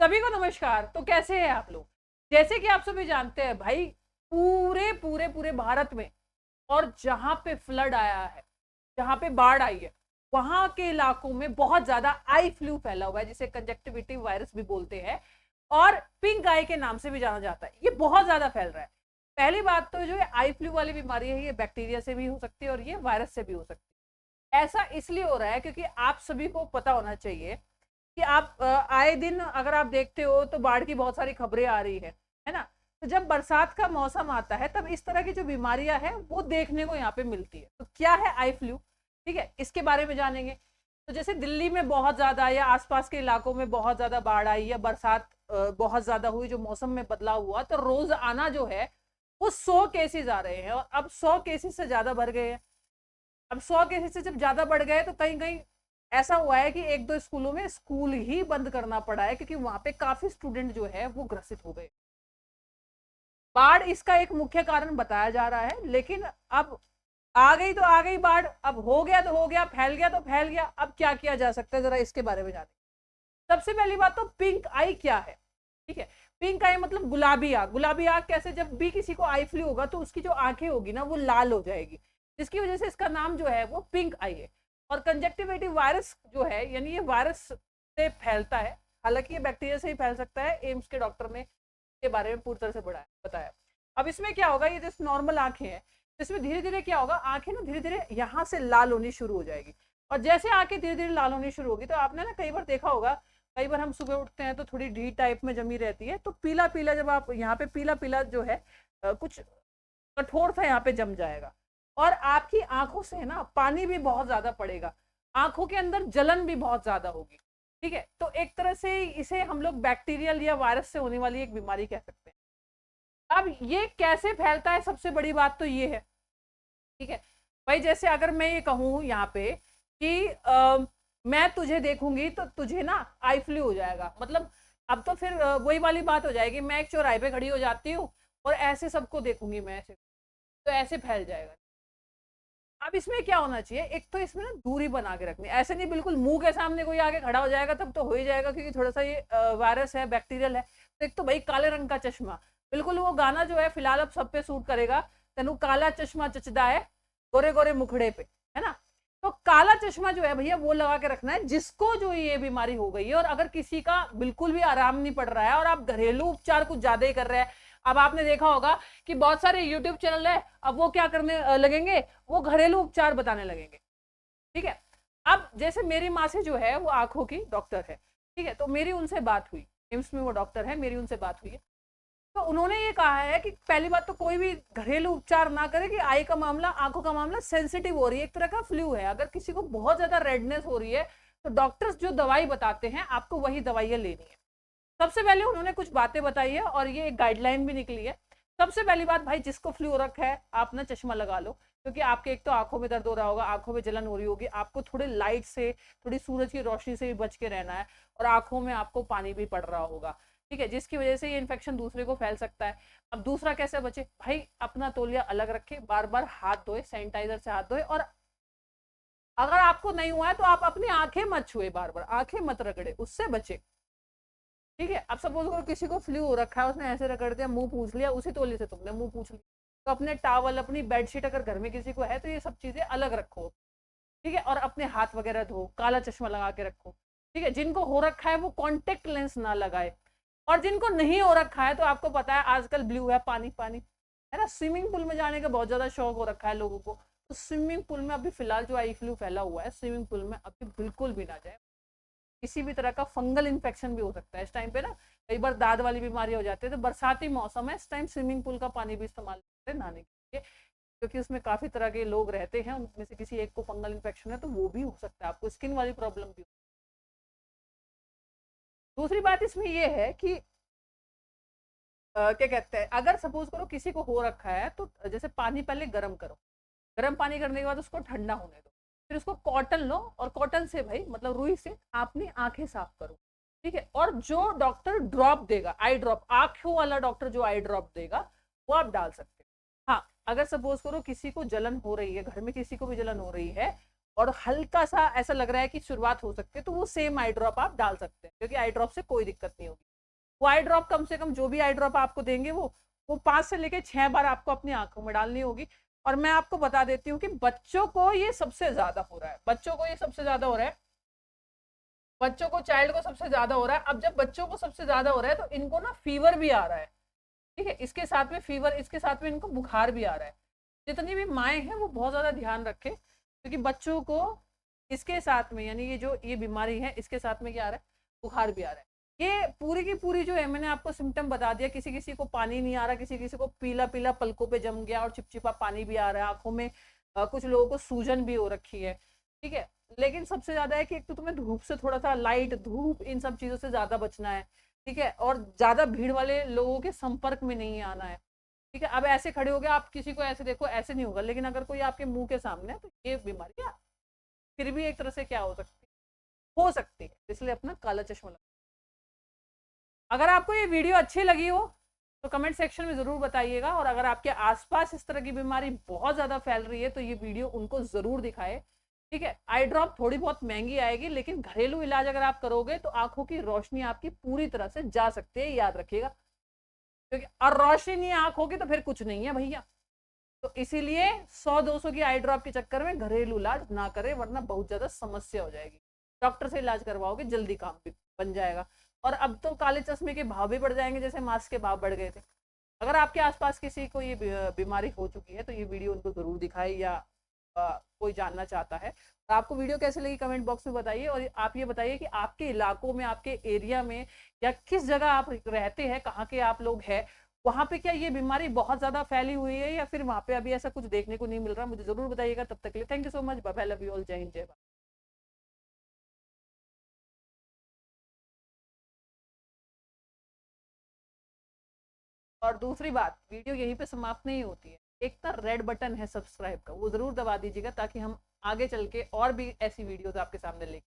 सभी को नमस्कार। तो कैसे हैं आप लोग? जैसे कि आप सभी जानते हैं भाई, पूरे पूरे पूरे भारत में और जहां पे फ्लड आया है, जहां पे बाढ़ आई है, वहां के इलाकों में बहुत ज्यादा आई फ्लू फैला हुआ है, जिसे कंजक्टिविटी वायरस भी बोलते हैं और पिंक आई के नाम से भी जाना जाता है। ये बहुत ज्यादा फैल रहा है। पहली बात तो जो है आई फ्लू वाली बीमारी है, ये बैक्टीरिया से भी हो सकती है और ये वायरस से भी हो सकती है। ऐसा इसलिए हो रहा है क्योंकि आप सभी को पता होना चाहिए कि आप आए दिन अगर आप देखते हो तो बाढ़ की बहुत सारी खबरें आ रही है ना। तो जब बरसात का मौसम आता है तब इस तरह की जो बीमारियां हैं वो देखने को यहाँ पे मिलती है। तो क्या है आई फ्लू, ठीक है, इसके बारे में जानेंगे। तो जैसे दिल्ली में बहुत ज्यादा या आसपास के इलाकों में बहुत ज्यादा बाढ़ आई या बरसात बहुत ज्यादा हुई, जो मौसम में बदलाव हुआ, तो रोज आना जो है वो 100 केसेस आ रहे हैं और अब 100 केसेस से ज्यादा बढ़ गए हैं। अब 100 केसेस से जब ज्यादा बढ़ गए तो कहीं कहीं ऐसा हुआ है कि एक दो स्कूलों में स्कूल ही बंद करना पड़ा है, क्योंकि वहां पे काफी स्टूडेंट जो है वो ग्रसित हो गए। बाढ़ इसका एक मुख्य कारण बताया जा रहा है, लेकिन अब आ गई तो आ गई बाढ़, अब हो गया तो हो गया, फैल गया तो फैल गया। अब क्या किया जा सकता है, जरा इसके बारे में जाने। सबसे पहली बात तो पिंक आई क्या है, ठीक है। पिंक आई मतलब गुलाबी आग। गुलाबी आग कैसे? जब भी किसी को आई फ्लू होगा तो उसकी जो आंखें होगी ना वो लाल हो जाएगी, जिसकी वजह से इसका नाम जो है वो पिंक आई है। और कंजक्टिविटी वायरस जो है, यानी ये वायरस से फैलता है। हालांकि ये बैक्टीरिया से ही फैल सकता है, एम्स के डॉक्टर ने इसके बारे में पूरी तरह से बताया। अब इसमें क्या होगा, ये जैसे नॉर्मल आंखें हैं, इसमें धीरे धीरे क्या होगा, आंखें ना धीरे धीरे यहाँ से लाल होनी शुरू हो जाएगी। और जैसे आंखें धीरे धीरे लाल होनी शुरू होगी तो आपने ना कई बार देखा होगा, कई बार हम सुबह उठते हैं तो थोड़ी ढी टाइप में जमी रहती है, तो पीला पीला, जब आप यहाँ पे पीला पीला जो है कुछ कठोर सा यहाँ पे जम जाएगा। और आपकी आंखों से ना पानी भी बहुत ज्यादा पड़ेगा, आंखों के अंदर जलन भी बहुत ज्यादा होगी, ठीक है। तो एक तरह से इसे हम लोग बैक्टीरियल या वायरस से होने वाली एक बीमारी कह सकते हैं। अब ये कैसे फैलता है, सबसे बड़ी बात तो ये है, ठीक है भाई। जैसे अगर मैं ये कहूँ यहाँ पे कि मैं तुझे देखूंगी तो तुझे ना आई फ्लू हो जाएगा, मतलब अब तो फिर वही वाली बात हो जाएगी, मैं एक चौराहे पे खड़ी हो जाती हूँ और ऐसे सबको देखूंगी मैं, ऐसे तो ऐसे फैल जाएगा। अब इसमें क्या होना चाहिए, एक तो इसमें ना दूरी बना के रखनी, ऐसे नहीं बिल्कुल मुंह के सामने कोई आके खड़ा हो जाएगा तब तो हो ही जाएगा, क्योंकि थोड़ा सा ये वायरस है, बैक्टीरियल है। तो एक तो भाई काले रंग का चश्मा, बिल्कुल वो गाना जो है फिलहाल अब सब पे सूट करेगा, तेनू काला चश्मा चचदा है गोरे गोरे मुखड़े पे, है ना। तो काला चश्मा जो है भैया वो लगा के रखना है जिसको जो ये बीमारी हो गई है। और अगर किसी का बिल्कुल भी आराम नहीं पड़ रहा है और आप घरेलू उपचार कुछ ज्यादा ही कर रहे हैं, अब आपने देखा होगा कि बहुत सारे यूट्यूब चैनल है, अब वो क्या करने लगेंगे, वो घरेलू उपचार बताने लगेंगे, ठीक है। अब जैसे मेरी माँ से जो है वो आंखों की डॉक्टर है, ठीक है, तो मेरी उनसे बात हुई, एम्स में वो डॉक्टर है, मेरी उनसे बात हुई है। तो उन्होंने ये कहा है कि पहली बात तो कोई भी घरेलू उपचार ना करे, कि आई का मामला, आंखों का मामला सेंसिटिव हो रही है, एक तरह का फ्लू है। अगर किसी को बहुत ज्यादा रेडनेस हो रही है तो डॉक्टर्स जो दवाई बताते हैं आपको वही दवाइयां लेनी है। सबसे पहले उन्होंने कुछ बातें बताई है और ये एक गाइडलाइन भी निकली है। सबसे पहली बात भाई, जिसको फ्लू हो रखा है आप ना चश्मा लगा लो, क्योंकि आपके एक तो आंखों में दर्द हो रहा होगा, आंखों में जलन हो रही होगी, आपको थोड़े लाइट से, थोड़ी सूरज की रोशनी से भी बच के रहना है, और आंखों में आपको पानी भी पड़ रहा होगा, ठीक है, जिसकी वजह से ये इन्फेक्शन दूसरे को फैल सकता है। अब दूसरा कैसे बचे भाई, अपना तौलिया अलग रखे, बार बार हाथ धोए, सैनिटाइजर से हाथ धोए, और अगर आपको नहीं हुआ है तो आप अपनी आंखें मत छुए, बार बार आंखें मत रगड़े, उससे बचे, ठीक है। अब सपोज करो किसी को फ्लू हो रखा है, उसने ऐसे रगड़ दिया, मुंह पूछ लिया, उसी तोली से तुमने मुंह पूछ लिया, तो अपने टावल, अपनी बेडशीट, अगर घर में किसी को है तो ये सब चीजें अलग रखो, ठीक है। और अपने हाथ वगैरह धो, काला चश्मा लगा के रखो, ठीक है। जिनको हो रखा है वो कॉन्टेक्ट लेंस ना लगाए, और जिनको नहीं हो रखा है तो आपको पता है आजकल ब्लू है, पानी पानी है ना, स्विमिंग पूल में जाने का बहुत ज्यादा शौक हो रखा है लोगों को, तो स्विमिंग पूल में अभी फिलहाल जो आई फ्लू फैला हुआ है, स्विमिंग पूल में अभी बिल्कुल भी ना जाए। किसी भी तरह का फंगल इन्फेक्शन भी हो सकता है इस टाइम पे ना, कई बार दाद वाली बीमारी हो जाती है। तो बरसाती मौसम है, इस टाइम स्विमिंग पूल का पानी भी इस्तेमाल करते हैं नहाने के लिए, क्योंकि उसमें काफी तरह के लोग रहते हैं, उनमें से किसी एक को फंगल इन्फेक्शन है तो वो भी हो सकता है, आपको स्किन वाली प्रॉब्लम भी। दूसरी बात इसमें ये है कि क्या कहते हैं, अगर सपोज करो किसी को हो रखा है तो जैसे पानी पहले गर्म करो, गर्म पानी करने के बाद उसको ठंडा होने दो, फिर उसको कॉटन लो और कॉटन से भाई मतलब रुई से अपनी आंखें साफ करो, ठीक है। और जो डॉक्टर ड्रॉप देगा, आई ड्रॉप, आंखों वाला डॉक्टर जो आई ड्रॉप देगा वो आप डाल सकते हो। हाँ, अगर सपोज करो किसी को जलन हो रही है, घर में किसी को भी जलन हो रही है और हल्का सा ऐसा लग रहा है कि शुरुआत हो सकती है, तो वो सेम आई ड्रॉप आप डाल सकते हैं, क्योंकि आई ड्रॉप से कोई दिक्कत नहीं होगी। वो आई ड्रॉप कम से कम, जो भी आई ड्रॉप आपको देंगे वो 5 से लेके 6 बार आपको अपनी आंखों में डालनी होगी। और मैं आपको बता देती हूँ कि बच्चों को ये सबसे ज्यादा हो रहा है, बच्चों को ये सबसे ज्यादा हो रहा है, बच्चों को, चाइल्ड को सबसे ज्यादा हो रहा है। अब जब बच्चों को सबसे ज्यादा हो रहा है तो इनको ना फीवर भी आ रहा है, ठीक है, इसके साथ में फीवर, इसके साथ में इनको बुखार भी आ रहा है। जितनी भी माएँ हैं वो बहुत ज्यादा ध्यान रखें, क्योंकि बच्चों को इसके साथ में, यानी ये जो ये बीमारी है इसके साथ में क्या आ रहा है, बुखार भी आ रहा है। ये पूरी की पूरी जो है, मैंने आपको सिम्टम बता दिया, किसी किसी को पानी नहीं आ रहा, किसी किसी को पीला पीला पलकों पे जम गया और चिपचिपा पानी भी आ रहा है आंखों में, कुछ लोगों को सूजन भी हो रखी है, ठीक है। लेकिन सबसे ज्यादा है कि एक तो तुम्हें धूप से थोड़ा सा, लाइट धूप इन सब चीजों से ज्यादा बचना है, ठीक है, और ज्यादा भीड़ वाले लोगों के संपर्क में नहीं आना है, ठीक है। अब ऐसे खड़े हो गए, आप किसी को ऐसे देखो, ऐसे नहीं होगा, लेकिन अगर कोई आपके मुंह के सामने है तो ये बीमारी फिर भी एक तरह से क्या हो सकती है, इसलिए अपना काला चश्मा लगा। अगर आपको ये वीडियो अच्छी लगी हो तो कमेंट सेक्शन में जरूर बताइएगा, और अगर आपके आसपास इस तरह की बीमारी बहुत ज्यादा फैल रही है तो ये वीडियो उनको जरूर दिखाए, ठीक है। आई ड्रॉप थोड़ी बहुत महंगी आएगी, लेकिन घरेलू इलाज अगर आप करोगे तो आंखों की रोशनी आपकी पूरी तरह से जा सकती है, याद रखिएगा, क्योंकि और रोशनी नहीं आंख होगी तो फिर कुछ नहीं है भैया। तो इसीलिए 100-200 की आई ड्रॉप के चक्कर में घरेलू इलाज ना करें, वरना बहुत ज्यादा समस्या हो जाएगी। डॉक्टर से इलाज करवाओगे जल्दी काम भी बन जाएगा। और अब तो काले चश्मे के भाव भी बढ़ जाएंगे, जैसे मास्क के भाव बढ़ गए थे। अगर आपके आसपास किसी को ये बीमारी हो चुकी है तो ये वीडियो उनको जरूर दिखाए, या कोई जानना चाहता है। तो आपको वीडियो कैसे लगी कमेंट बॉक्स में बताइए, और आप ये बताइए कि आपके इलाकों में, आपके एरिया में, या किस जगह आप रहते हैं, कहाँ के आप लोग हैं, वहां पे क्या ये बीमारी बहुत ज्यादा फैली हुई है, या फिर वहां पे अभी ऐसा कुछ देखने को नहीं मिल रहा, मुझे जरूर बताइएगा। तब तक के लिए thank you so much, bye bye, love you all, जय हिंद, जय भारत। और दूसरी बात, वीडियो यहीं पे समाप्त नहीं होती है, एक तो रेड बटन है सब्सक्राइब का, वो जरूर दबा दीजिएगा, ताकि हम आगे चल के और भी ऐसी वीडियोस आपके सामने लेके